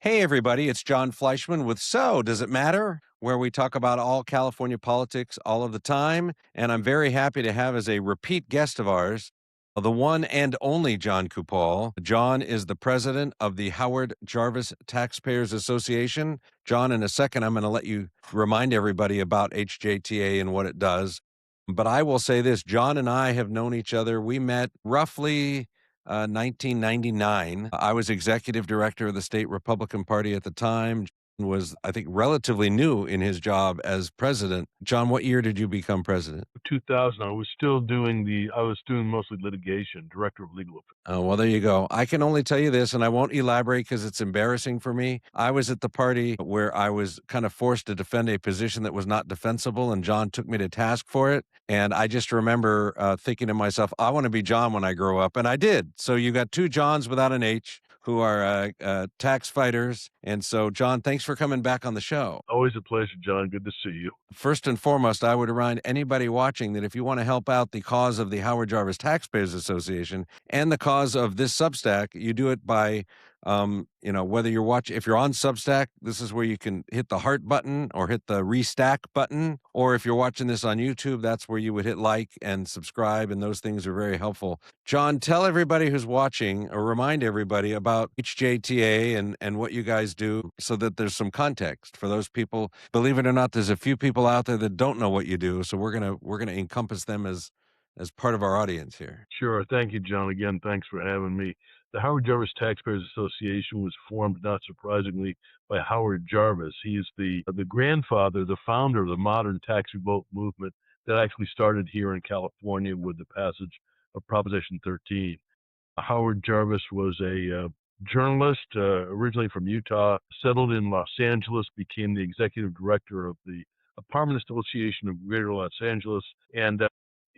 Hey, everybody, it's Jon Fleischman with So Does It Matter? Where we talk about all California politics all of the time. And I'm very happy to have as a repeat guest of ours, the one and only Jon Coupal. Jon is the president of the Howard Jarvis Taxpayers Association. Jon, in a second, I'm going to let you remind everybody about HJTA and what it does. But I will say this, Jon and I have known each other. We met roughly 1999. I was executive director of the state Republican Party at the time. Jon was, I think, relatively new in his job as president. Jon, what year did you become president? 2000. I was doing mostly litigation, director of legal affairs. Oh, well, there you go. I can only tell you this, and I won't elaborate because it's embarrassing for me. I was at the party where I was kind of forced to defend a position that was not defensible, and Jon took me to task for it. And I just remember thinking to myself, I want to be Jon when I grow up. And I did. So you got two Johns without an H who are tax fighters. And so, Jon, thanks for coming back on the show. Always a pleasure, John. Good to see you. First and foremost, I would remind anybody watching that if you want to help out the cause of the Howard Jarvis Taxpayers Association and the cause of this Substack, you do it by, whether you're watching, if you're on Substack, this is where you can hit the heart button or hit the restack button. Or if you're watching this on YouTube, that's where you would hit like and subscribe. And those things are very helpful. Jon, tell everybody who's watching or remind everybody about HJTA and what you guys do so that there's some context for those people. Believe it or not, there's a few people out there that don't know what you do. So we're gonna encompass them as part of our audience here. Sure. Thank you, John. Again, thanks for having me. The Howard Jarvis Taxpayers Association was formed, not surprisingly, by Howard Jarvis. He is the grandfather, the founder of the modern tax revolt movement that actually started here in California with the passage of Proposition 13. Howard Jarvis was a journalist, originally from Utah, settled in Los Angeles, became the executive director of the Apartment Association of Greater Los Angeles, and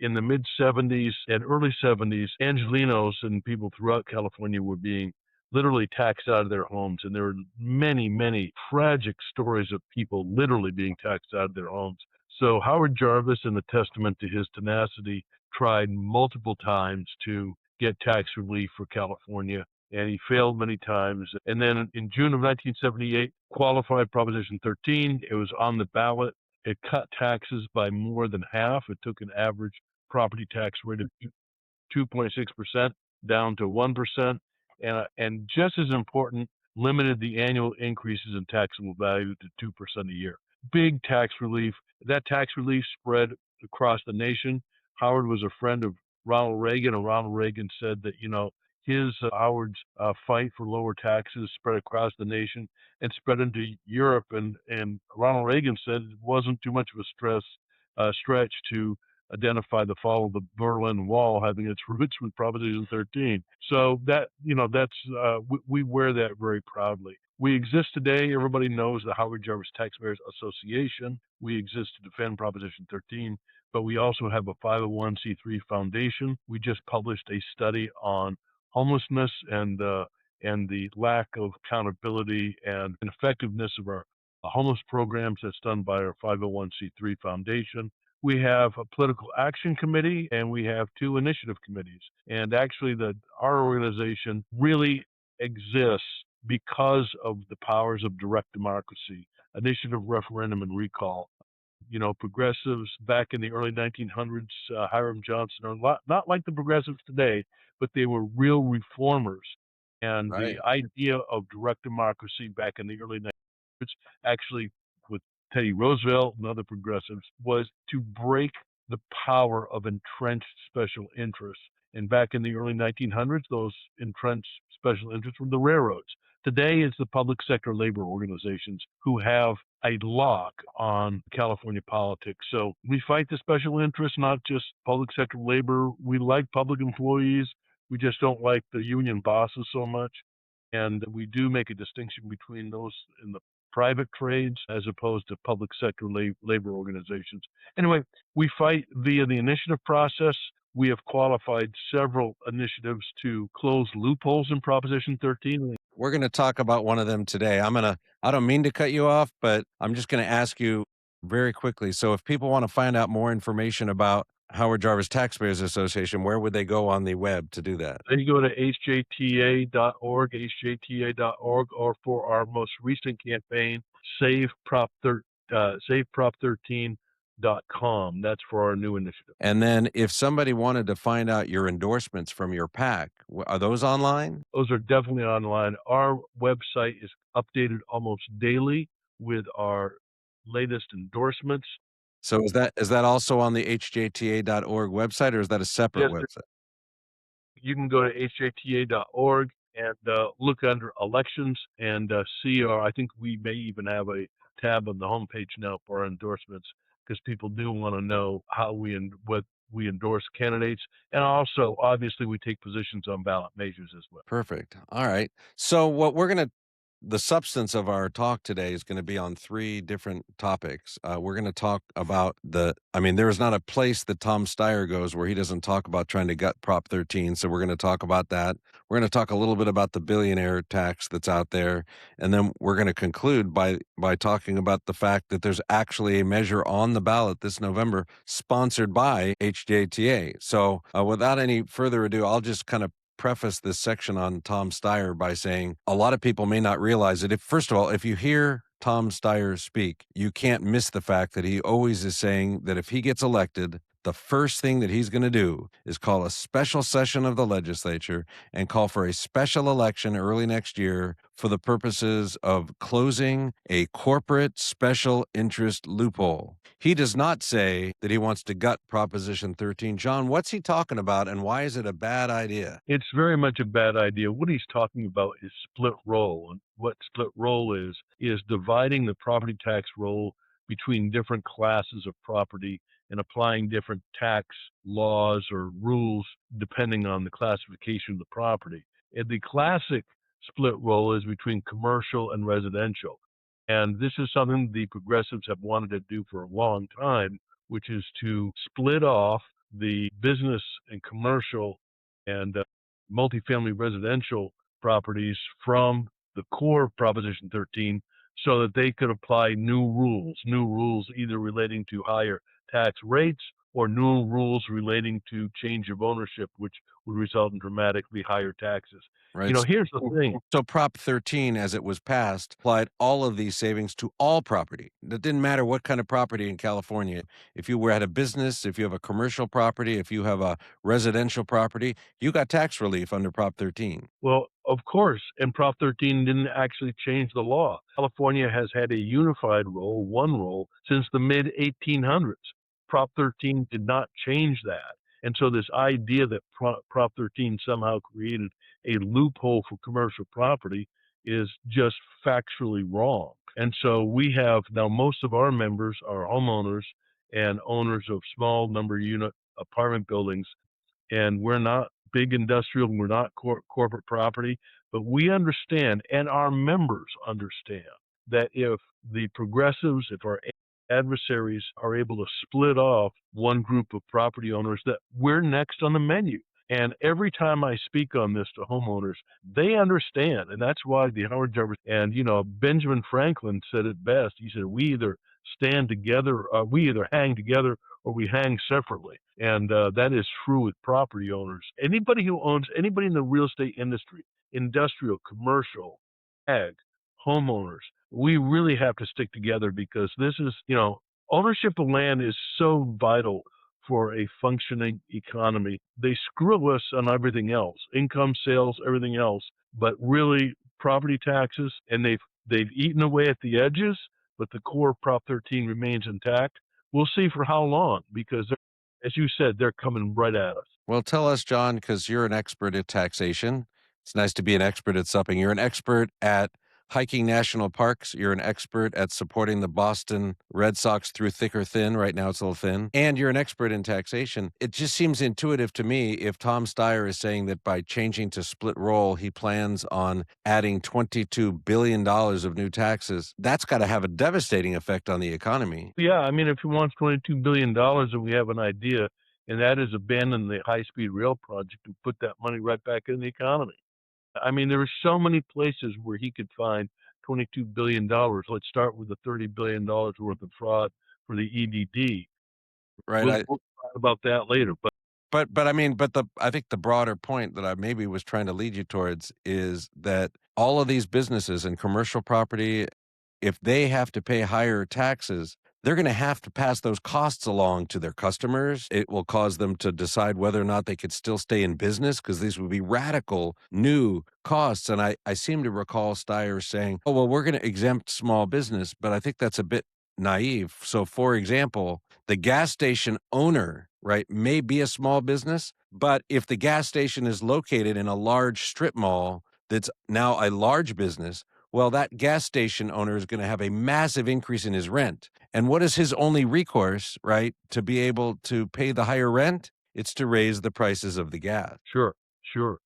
in the mid 70s and early 70s, Angelenos and people throughout California were being literally taxed out of their homes. And there were many, many tragic stories of people literally being taxed out of their homes. So Howard Jarvis, in a testament to his tenacity, tried multiple times to get tax relief for California, and he failed many times. And then in June of 1978, qualified Proposition 13. It was on the ballot. It cut taxes by more than half. It took an average property tax rate of 2.6% down to 1%, and just as important, limited the annual increases in taxable value to 2% a year. Big tax relief. That tax relief spread across the nation. Howard was a friend of Ronald Reagan, and Ronald Reagan said that, Howard's fight for lower taxes spread across the nation and spread into Europe. And Ronald Reagan said it wasn't too much of a stretch to identify the fall of the Berlin Wall having its roots with Proposition 13. So we wear that very proudly. We exist today. Everybody knows the Howard Jarvis Taxpayers Association. We exist to defend Proposition 13, but we also have a 501c3 foundation. We just published a study on homelessness and the lack of accountability and effectiveness of our homeless programs. That's done by our 501c3 foundation. We have a political action committee and we have two initiative committees. And actually our organization really exists because of the powers of direct democracy, initiative, referendum, and recall. Progressives back in the early 1900s, Hiram Johnson, are not like the progressives today, but they were real reformers. And Right. the idea of direct democracy back in the early 1900s, actually with Teddy Roosevelt and other progressives, was to break the power of entrenched special interests. And back in the early 1900s, those entrenched special interests were the railroads. Today, it's the public sector labor organizations who have a lock on California politics. So we fight the special interests, not just public sector labor. We like public employees. We just don't like the union bosses so much. And we do make a distinction between those in the private trades as opposed to public sector labor organizations. Anyway, we fight via the initiative process. We have qualified several initiatives to close loopholes in Proposition 13. We're going to talk about one of them today. I don't mean to cut you off, but I'm just going to ask you very quickly. So if people want to find out more information about Howard Jarvis Taxpayers Association, where would they go on the web to do that? Then you go to hjta.org, hjta.org, or for our most recent campaign, saveprop13.com. That's for our new initiative. And then if somebody wanted to find out your endorsements from your PAC, are those online? Those are definitely online. Our website is updated almost daily with our latest endorsements. So is that also on the hjta.org website, or is that a separate Yes, website? you can go to hjta.org and look under elections and see our, I think we may even have a tab on the homepage now for our endorsements because people do want to know how what we endorse candidates. And also, obviously, we take positions on ballot measures as well. Perfect. All right. So the substance of our talk today is going to be on three different topics. We're going to talk about there is not a place that Tom Steyer goes where he doesn't talk about trying to gut Prop 13. So we're going to talk about that. We're going to talk a little bit about the billionaire tax that's out there. And then we're going to conclude by talking about the fact that there's actually a measure on the ballot this November sponsored by HJTA. So without any further ado, I'll just kind of preface this section on Tom Steyer by saying a lot of people may not realize it. First of all, if you hear Tom Steyer speak, you can't miss the fact that he always is saying that if he gets elected, the first thing that he's going to do is call a special session of the legislature and call for a special election early next year for the purposes of closing a corporate special interest loophole. He does not say that he wants to gut Proposition 13. John, what's he talking about, and why is it a bad idea? It's very much a bad idea. What he's talking about is split roll. And what split roll is dividing the property tax roll between different classes of property and applying different tax laws or rules depending on the classification of the property. And the classic split roll is between commercial and residential. And this is something the progressives have wanted to do for a long time, which is to split off the business and commercial and multifamily residential properties from the core Proposition 13 so that they could apply new rules either relating to higher tax rates or new rules relating to change of ownership, which would result in dramatically higher taxes. Right. Here's the thing. So Prop 13, as it was passed, applied all of these savings to all property. It didn't matter what kind of property in California. If you were at a business, if you have a commercial property, if you have a residential property, you got tax relief under Prop 13. Well, of course, and Prop 13 didn't actually change the law. California has had a unified roll, one roll, since the mid 1800s. Prop 13 did not change that. And so this idea that Prop 13 somehow created a loophole for commercial property is just factually wrong. And so we have now most of our members are homeowners and owners of small number unit apartment buildings, and we're not big industrial, we're not corporate property, but we understand and our members understand that if the progressives, if our adversaries are able to split off one group of property owners, that we're next on the menu. And every time I speak on this to homeowners, they understand. And that's why the Howard Jarvis and, Benjamin Franklin said it best. He said, we either stand together, we either hang together or we hang separately. And that is true with property owners. Anybody who owns, anybody in the real estate industry, industrial, commercial, ag, homeowners, we really have to stick together because this is, ownership of land is so vital for a functioning economy. They screw us on everything else, income, sales, everything else, but really property taxes, and they've eaten away at the edges, but the core Prop 13 remains intact. We'll see for how long, because as you said, they're coming right at us. Well, tell us, John, because you're an expert at taxation. It's nice to be an expert at something. You're an expert at hiking national parks. You're an expert at supporting the Boston Red Sox through thick or thin. Right now, it's a little thin. And you're an expert in taxation. It just seems intuitive to me if Tom Steyer is saying that by changing to split roll, he plans on adding $22 billion of new taxes. That's got to have a devastating effect on the economy. Yeah, I mean, if he wants $22 billion and we have an idea, and that is abandon the high-speed rail project and put that money right back in the economy. I mean, there are so many places where he could find $22 billion. Let's start with the $30 billion worth of fraud for the EDD. Right. about that later. But But I mean, but I think the broader point that I maybe was trying to lead you towards is that all of these businesses and commercial property, if they have to pay higher taxes, they're gonna have to pass those costs along to their customers. It will cause them to decide whether or not they could still stay in business because these would be radical new costs. And I seem to recall Steyer saying, "Oh, well, we're gonna exempt small business," but I think that's a bit naive. So, for example, the gas station owner, right, may be a small business, but if the gas station is located in a large strip mall that's now a large business, well, that gas station owner is going to have a massive increase in his rent. And what is his only recourse, right, to be able to pay the higher rent? It's to raise the prices of the gas. sure, sure.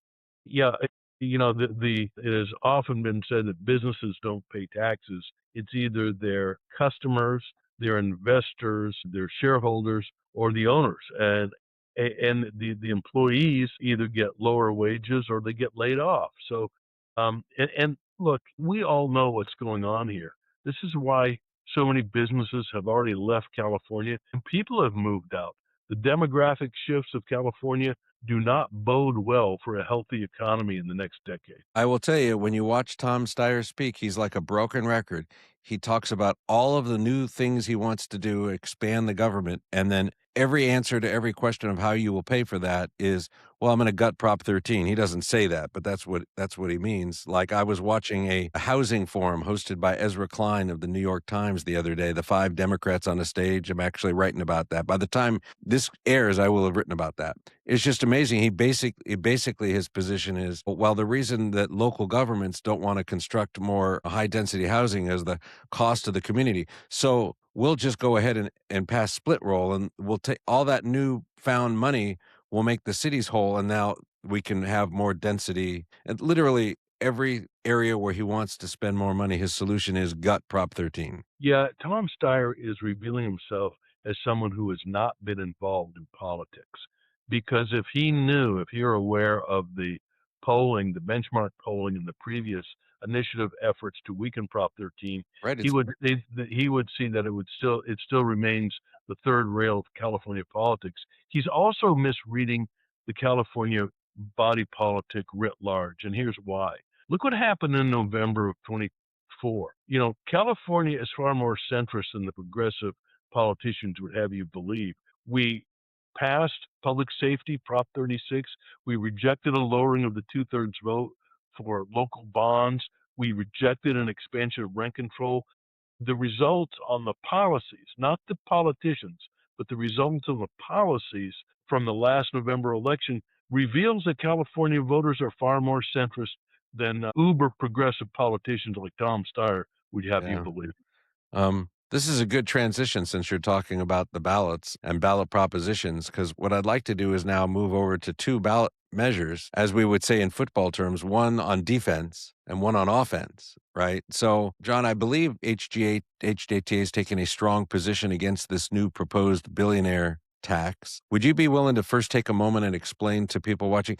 Yeah, it has often been said that businesses don't pay taxes. It's either their customers, their investors, their shareholders, or the owners. And the employees either get lower wages or they get laid off. So, and look, we all know what's going on here. This is why so many businesses have already left California and people have moved out. The demographic shifts of California do not bode well for a healthy economy in the next decade. I will tell you, when you watch Tom Steyer speak, he's like a broken record. He talks about all of the new things he wants to do, expand the government, and then every answer to every question of how you will pay for that is, well, I'm going to gut Prop 13. He doesn't say that, but that's what he means. Like I was watching a housing forum hosted by Ezra Klein of the New York Times the other day, the 5 Democrats on a stage. I'm actually writing about that. By the time this airs, I will have written about that. It's just amazing. Basically his position is, well, the reason that local governments don't want to construct more high density housing is the cost of the community. So we'll just go ahead and pass split roll, and we'll take all that new found money will make the cities whole, and now we can have more density. And literally every area where he wants to spend more money, his solution is gut Prop 13. Yeah, Tom Steyer is revealing himself as someone who has not been involved in politics. Because if he knew, if you're aware of the polling, the benchmark polling and the previous initiative efforts to weaken Prop 13, Right? he would see that it still remains the third rail of California politics. He's also misreading the California body politic writ large, and here's why. Look what happened in November of 2024. California is far more centrist than the progressive politicians would have you believe. We passed public safety, Prop 36. We rejected a lowering of the two-thirds vote for local bonds. We rejected an expansion of rent control. The results on the policies, not the politicians, but the results of the policies from the last November election reveals that California voters are far more centrist than uber progressive politicians like Tom Steyer would have you Yeah. believe. This is a good transition since you're talking about the ballots and ballot propositions, because what I'd like to do is now move over to two ballot measures, as we would say in football terms, one on defense and one on offense, right? So, John, I believe HJTA has taken a strong position against this new proposed billionaire tax. Would you be willing to first take a moment and explain to people watching?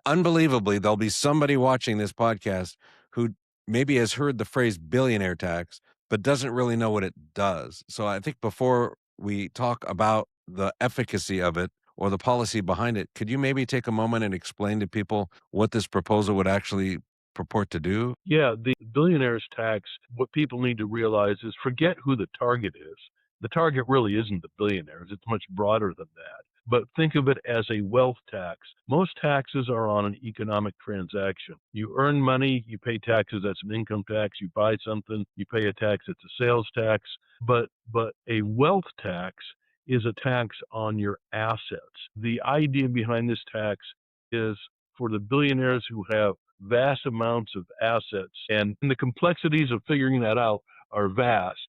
Unbelievably, there'll be somebody watching this podcast who maybe has heard the phrase billionaire tax but doesn't really know what it does. So I think before we talk about the efficacy of it or the policy behind it, could you maybe take a moment and explain to people what this proposal would actually purport to do? Yeah, the billionaires tax, what people need to realize is forget who the target is. The target really isn't the billionaires, it's much broader than that. But think of it as a wealth tax. Most taxes are on an economic transaction. You earn money, you pay taxes, that's an income tax. You buy something, you pay a tax, it's a sales tax. But a wealth tax is a tax on your assets. The idea behind this tax is for the billionaires who have vast amounts of assets, and the complexities of figuring that out are vast.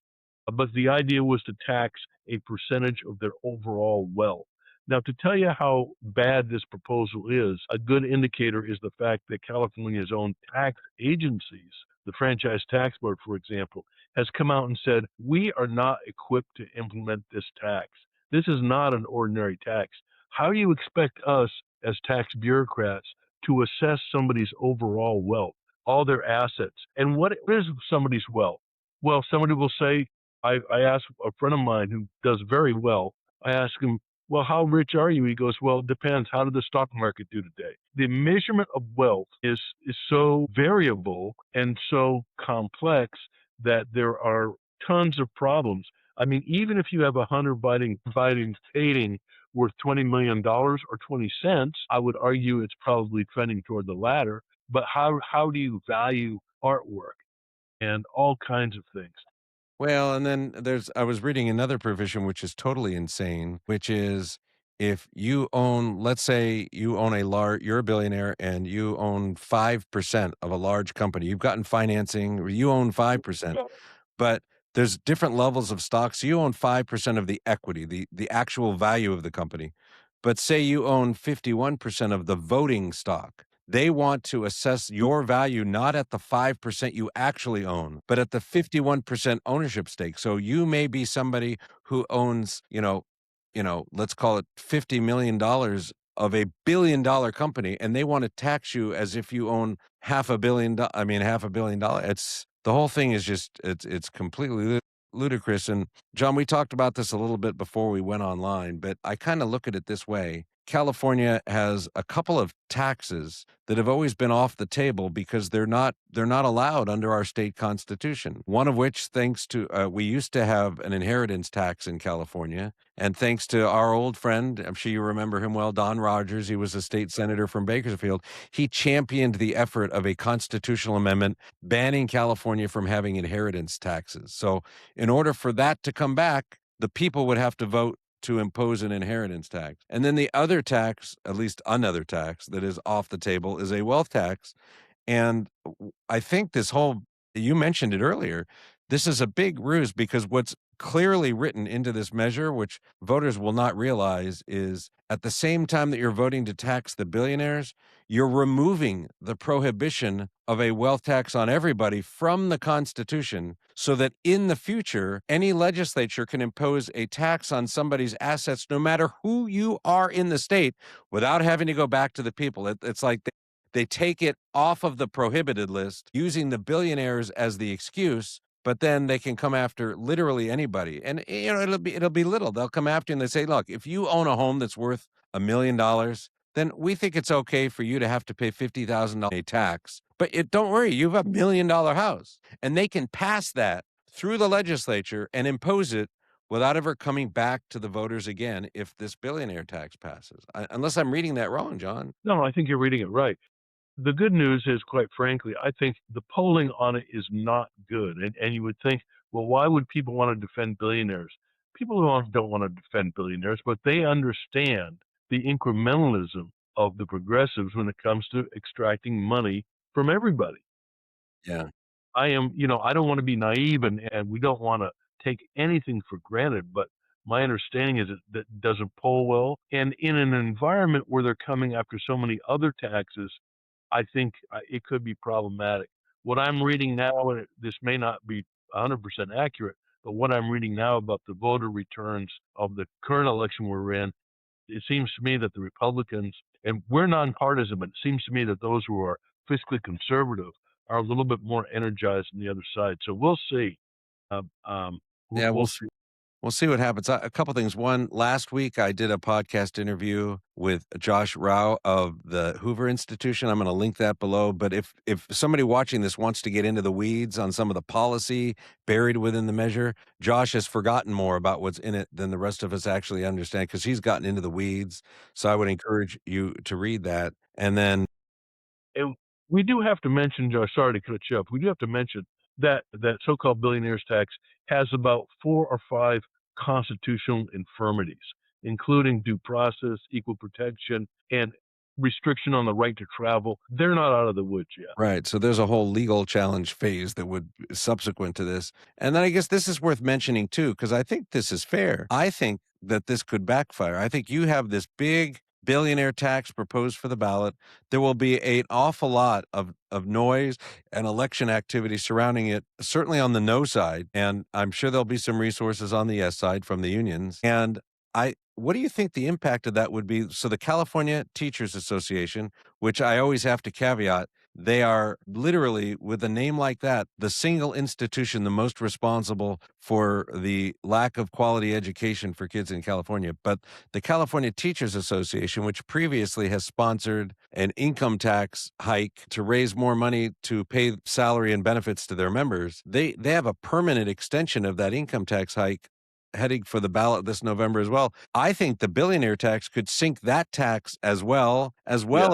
But the idea was to tax a percentage of their overall wealth. Now, to tell you how bad this proposal is, a good indicator is the fact that California's own tax agencies, the Franchise Tax Board, for example, has come out and said, we are not equipped to implement this tax. This is not an ordinary tax. How do you expect us as tax bureaucrats to assess somebody's overall wealth, all their assets? And what is somebody's wealth? Well, somebody will say, I asked a friend of mine who does very well, I asked him, well, how rich are you? He goes, well, it depends. How did the stock market do today? The measurement of wealth is so variable and so complex that there are tons of problems. I mean, even if you have a hunter biting painting worth $20 million or 20 cents, I would argue it's probably trending toward the latter. But how do you value artwork and all kinds of things? Well, and then I was reading another provision which is totally insane, which is if you own, let's say you own you're a billionaire and you own 5% of a large company, you've gotten financing, or you own 5%. But there's different levels of stocks. So you own 5% of the equity, the actual value of the company. But say you own 51% of the voting stock. They want to assess your value not at the 5% you actually own, but at the 51% ownership stake. So you may be somebody who owns, let's call it $50 million of $1 billion company, and they want to tax you as if you own half a billion dollars. It's the whole thing is just it's completely ludicrous. And John, we talked about this a little bit before we went online, but I kind of look at it this way. California has a couple of taxes that have always been off the table because they're not allowed under our state constitution. One of which, thanks to we used to have an inheritance tax in California, and thanks to our old friend, I'm sure you remember him well, Don Rogers. He was a state senator from Bakersfield. He championed the effort of a constitutional amendment banning California from having inheritance taxes. So, in order for that to come back, the people would have to vote to impose an inheritance tax. And then the other tax, at least another tax that is off the table, is a wealth tax. And I think you mentioned it earlier, this is a big ruse because what's clearly written into this measure, which voters will not realize, is at the same time that you're voting to tax the billionaires, you're removing the prohibition of a wealth tax on everybody from the Constitution so that in the future, any legislature can impose a tax on somebody's assets, no matter who you are in the state, without having to go back to the people. It's like they take it off of the prohibited list using the billionaires as the excuse, but then they can come after literally anybody. And it'll be little. They'll come after you and they say, "Look, if you own a home that's worth $1 million, then we think it's okay for you to have to pay $50,000 tax. But don't worry, you have $1 million house." And they can pass that through the legislature and impose it without ever coming back to the voters again if this billionaire tax passes. Unless I'm reading that wrong, John. No, I think you're reading it right. The good news is, quite frankly, I think the polling on it is not good. And you would think, well, why would people want to defend billionaires? People don't want to defend billionaires, but they understand the incrementalism of the progressives when it comes to extracting money from everybody. Yeah. I don't want to be naive and we don't want to take anything for granted, but my understanding is that doesn't poll well. And in an environment where they're coming after so many other taxes, I think it could be problematic. What I'm reading now, and this may not be 100% accurate, but what I'm reading now about the voter returns of the current election we're in, it seems to me that the Republicans, and we're nonpartisan, but it seems to me that those who are fiscally conservative are a little bit more energized on the other side. So we'll see. Um, um, Yeah, we'll see. we'll see what happens. A couple things. One, last week I did a podcast interview with Josh Rauh of the Hoover Institution. I'm going to link that below. But if somebody watching this wants to get into the weeds on some of the policy buried within the measure, Josh has forgotten more about what's in it than the rest of us actually understand because he's gotten into the weeds. So I would encourage you to read that. And then And we do have to mention, Josh, sorry to cut you up. We do have to mention that so-called billionaires tax has about 4 or 5 constitutional infirmities, including due process, equal protection, and restriction on the right to travel. They're not out of the woods yet. right. So there's a whole legal challenge phase that would subsequent to this. And then I guess this is worth mentioning too, because I think this is fair. I think that this could backfire. I think you have this big billionaire tax proposed for the ballot. There will be an awful lot of noise and election activity surrounding it, certainly on the no side. And I'm sure there'll be some resources on the yes side from the unions. And what do you think the impact of that would be? So the California Teachers Association, which I always have to caveat, They are literally, with a name like that, the single institution the most responsible for the lack of quality education for kids in California. But the California Teachers Association, which previously has sponsored an income tax hike to raise more money to pay salary and benefits to their members, they have a permanent extension of that income tax hike heading for the ballot this November as well. I think the billionaire tax could sink that tax as Yeah. well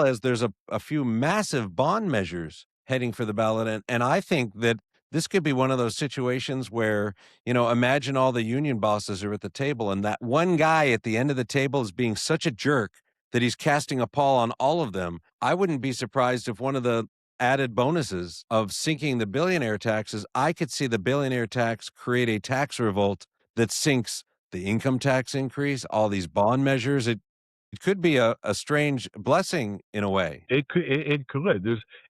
as there's a few massive bond measures heading for the ballot. And I think that this could be one of those situations where, imagine all the union bosses are at the table and that one guy at the end of the table is being such a jerk that he's casting a pall on all of them. I wouldn't be surprised if one of the added bonuses of sinking the billionaire taxes, I could see the billionaire tax create a tax revolt that sinks the income tax increase, all these bond measures. It could be a strange blessing in a way. It could.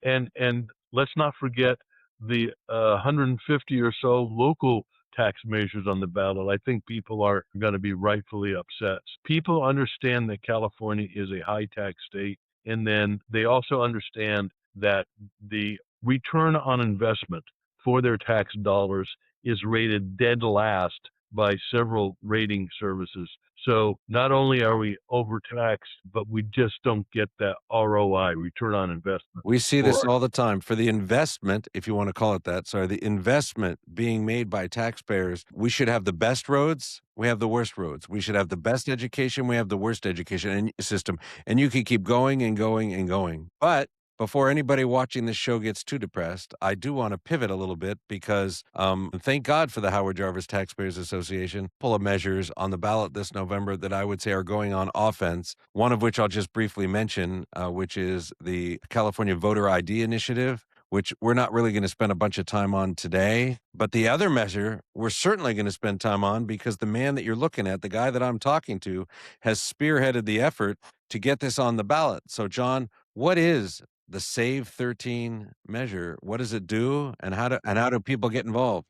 And let's not forget the 150 or so local tax measures on the ballot. I think people are going to be rightfully upset. People understand that California is a high tax state, and then they also understand that the return on investment for their tax dollars is rated dead last by several rating services. So not only are we overtaxed, but we just don't get that ROI, return on investment. We see this For all the time. For the investment, if you want to call it that, sorry, the investment being made by taxpayers, we should have the best roads, we have the worst roads. We should have the best education, we have the worst education system. And you can keep going and going and going. But before anybody watching this show gets too depressed, I do want to pivot a little bit because thank God for the Howard Jarvis Taxpayers Association. Full of measures on the ballot this November that I would say are going on offense. One of which I'll just briefly mention, which is the California Voter ID Initiative, which we're not really going to spend a bunch of time on today. But the other measure we're certainly going to spend time on because the man that you're looking at, the guy that I'm talking to, has spearheaded the effort to get this on the ballot. So, Jon, what is the Save 13 measure? What does it do, and how do people get involved?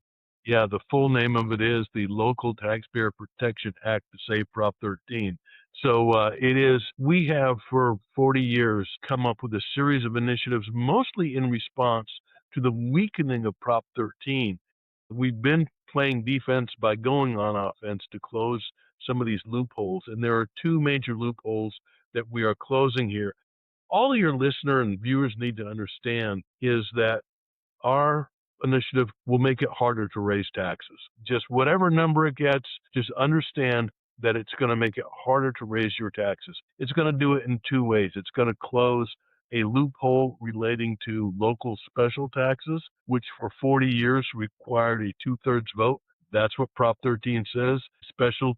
Yeah, the full name of it is the Local Taxpayer Protection Act to Save Prop 13. So we have for 40 years come up with a series of initiatives, mostly in response to the weakening of Prop 13. We've been playing defense by going on offense to close some of these loopholes. And there are two major loopholes that we are closing here. All your listener and viewers need to understand is that our initiative will make it harder to raise taxes. Just whatever number it gets, just understand that it's going to make it harder to raise your taxes. It's going to do it in two ways. It's going to close a loophole relating to local special taxes, which for 40 years required a 2/3 vote. That's what Prop 13 says. Special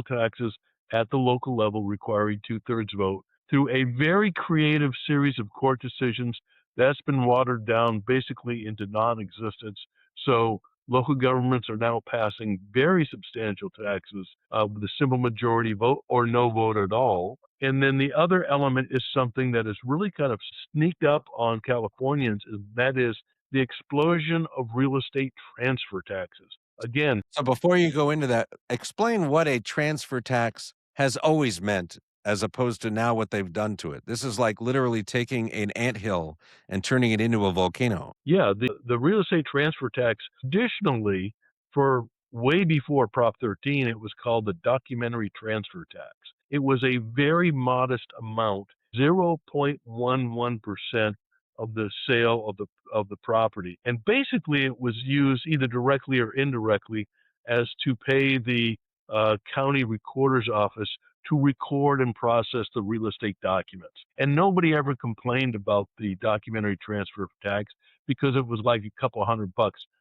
taxes at the local level require a 2/3 vote. Through a very creative series of court decisions, that's been watered down basically into non-existence. So local governments are now passing very substantial taxes with a simple majority vote or no vote at all. And then the other element is something that has really kind of sneaked up on Californians, and that is the explosion of real estate transfer taxes. Again, So before you go into that, explain what a transfer tax has always meant as opposed to now what they've done to it. This is like literally taking an anthill and turning it into a volcano. yeah, the real estate transfer tax traditionally, for way before Prop 13, it was called the documentary transfer tax. It was a very modest amount, 0.11% of the sale of the property. And basically it was used either directly or indirectly as to pay the county recorder's office to record and process the real estate documents. And nobody ever complained about the documentary transfer tax because it was like a couple $100.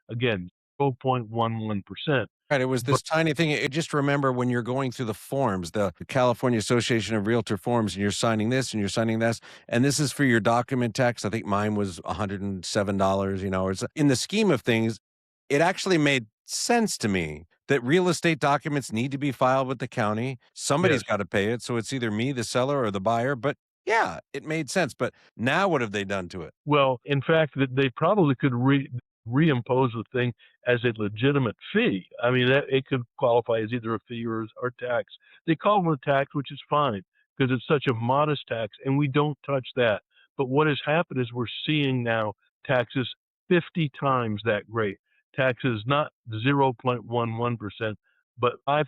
Again, 0.11%. Right, it was But this tiny thing. Just remember when you're going through the forms, the California Association of Realtor forms, and you're signing this and you're signing this, and this is for your document tax. I think mine was $107. It's in the scheme of things, it actually made sense to me that real estate documents need to be filed with the county. yes, Somebody's got to pay it, so it's either me, the seller, or the buyer. But yeah, it made sense. But now what have they done to it? well, in fact, that they probably could reimpose the thing as a legitimate fee. I mean, that it could qualify as either a fee or tax. They call it a tax, which is fine because it's such a modest tax, and we don't touch that. But what has happened is we're seeing now taxes 50 times that great. Taxes not 0.11%, but 5%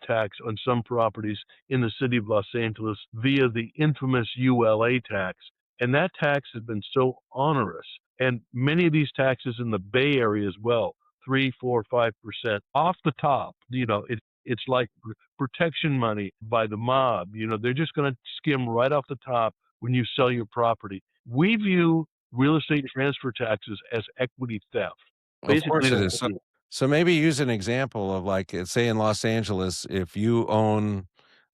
tax on some properties in the city of Los Angeles via the infamous ULA tax. And that tax has been so onerous. And many of these taxes in the Bay Area as well, 3, 4, 5% off the top. It's like protection money by the mob. They're just going to skim right off the top when you sell your property. We view real estate transfer taxes as equity theft. Of Basically, course it to is. So maybe use an example of like, say in Los Angeles, if you own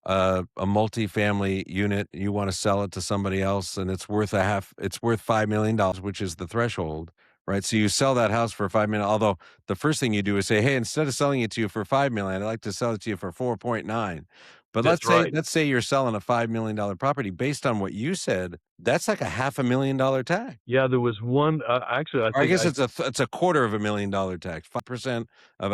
a multifamily unit, you want to sell it to somebody else, and it's worth $5 million, which is the threshold, right? So you sell that house for 5 million. Although the first thing you do is say, hey, instead of selling it to you for 5 million, I'd like to sell it to you for 4.9. But that's right. let's say you're selling a $5 million property. Based on what you said, that's like a $500,000 tax. Yeah, there was one. Actually, I Or I think guess it's a $250,000 tax, 5% of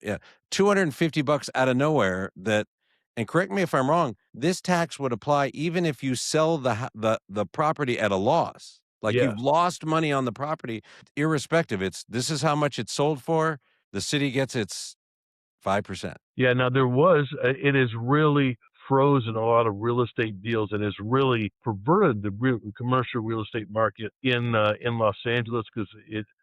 yeah, $250 out of nowhere that, and correct me if I'm wrong, this tax would apply even if you sell the property at a loss. Like yes. you've lost money on the property, irrespective. This is how much it's sold for. The city gets its 5%. Yeah, now it has really frozen a lot of real estate deals and has really perverted the commercial real estate market in Los Angeles because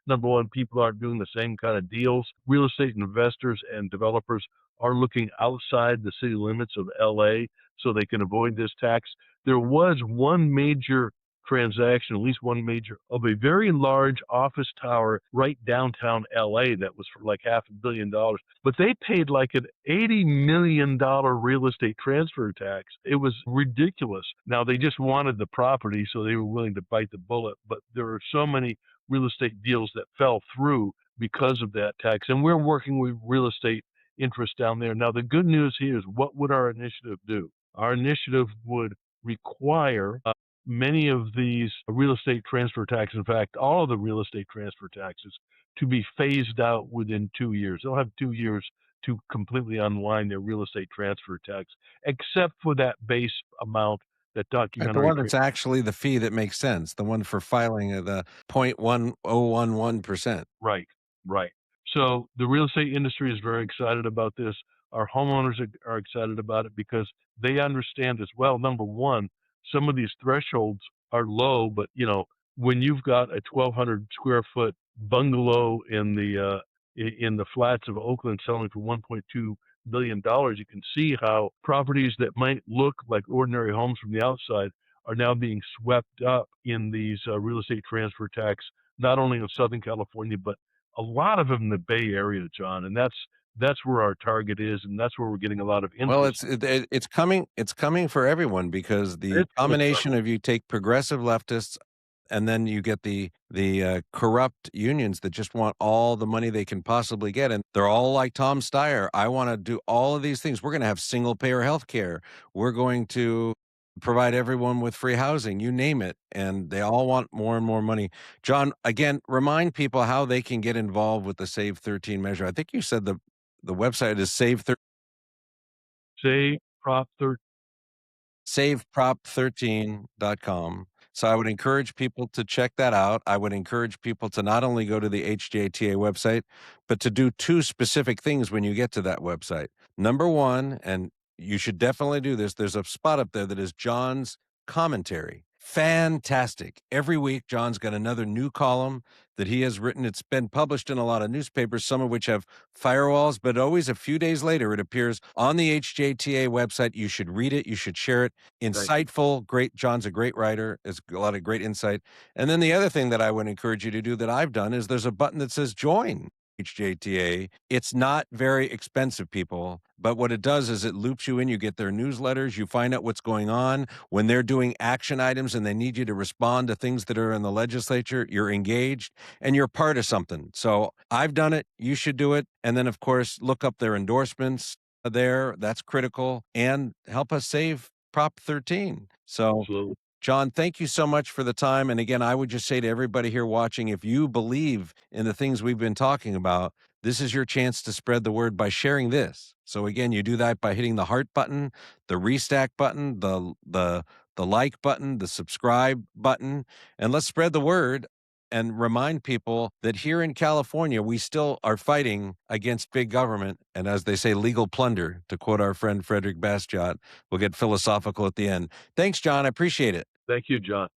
number one, people aren't doing the same kind of deals. Real estate investors and developers are looking outside the city limits of LA so they can avoid this tax. There was one major transaction, at least one major, of a very large office tower right downtown LA that was for like $500 million. But they paid like an $80 million real estate transfer tax. It was ridiculous. Now they just wanted the property, so they were willing to bite the bullet. But there are so many real estate deals that fell through because of that tax. And we're working with real estate interests down there. Now the good news here is, what would our initiative do? Our initiative would require many of these real estate transfer taxes, in fact, all of the real estate transfer taxes, to be phased out within 2 years. They'll have 2 years to completely unwind their real estate transfer tax, except for that base amount that Right, the documentary. one that's actually the fee that makes sense, the one for filing the 0.1011%. Right, right. So the real estate industry is very excited about this. Our homeowners are excited about it because they understand as well. Number one, some of these thresholds are low, but when you've got a 1,200 square foot bungalow in the flats of Oakland selling for $1.2 billion, you can see how properties that might look like ordinary homes from the outside are now being swept up in these real estate transfer tax, not only in Southern California, but a lot of them in the Bay Area, John. And that's where our target is, and that's where we're getting a lot of Well, interest. it's coming for everyone because the It's going to come. combination of you take progressive leftists and then you get the corrupt unions that just want all the money they can possibly get, and they're all like Tom Steyer. I want to do all of these things. We're going to have single payer health care. We're going to provide everyone with free housing, you name it, and they all want more and more money. John, again, remind people how they can get involved with the Save 13 measure. I think you said the website is Say Prop 13. saveprop13.com. So I would encourage people to check that out. I would encourage people to not only go to the HJTA website, but to do two specific things when you get to that website. Number one, and you should definitely do this, there's a spot up there that is John's commentary. Fantastic. Every week, John's got another new column that he has written. It's been published in a lot of newspapers, some of which have firewalls, but always a few days later, it appears on the HJTA website. You should read it. You should share it. Right. Insightful, great. John's a great writer. Has a lot of great insight. And then the other thing that I would encourage you to do that I've done is there's a button that says join HJTA. It's not very expensive, people, but what it does is it loops you in. You get their newsletters. You find out what's going on when they're doing action items and they need you to respond to things that are in the legislature. You're engaged and you're part of something. So I've done it. You should do it. And then, of course, look up their endorsements there. That's critical, and help us save Prop 13. So, Absolutely. John, thank you so much for the time. And again, I would just say to everybody here watching, if you believe in the things we've been talking about, this is your chance to spread the word by sharing this. So again, you do that by hitting the heart button, the restack button, the the like button, the subscribe button, and let's spread the word and remind people that here in California, we still are fighting against big government. And as they say, legal plunder, to quote our friend Frederick Bastiat. We'll get philosophical at the end. Thanks, Jon. I appreciate it. Thank you, John.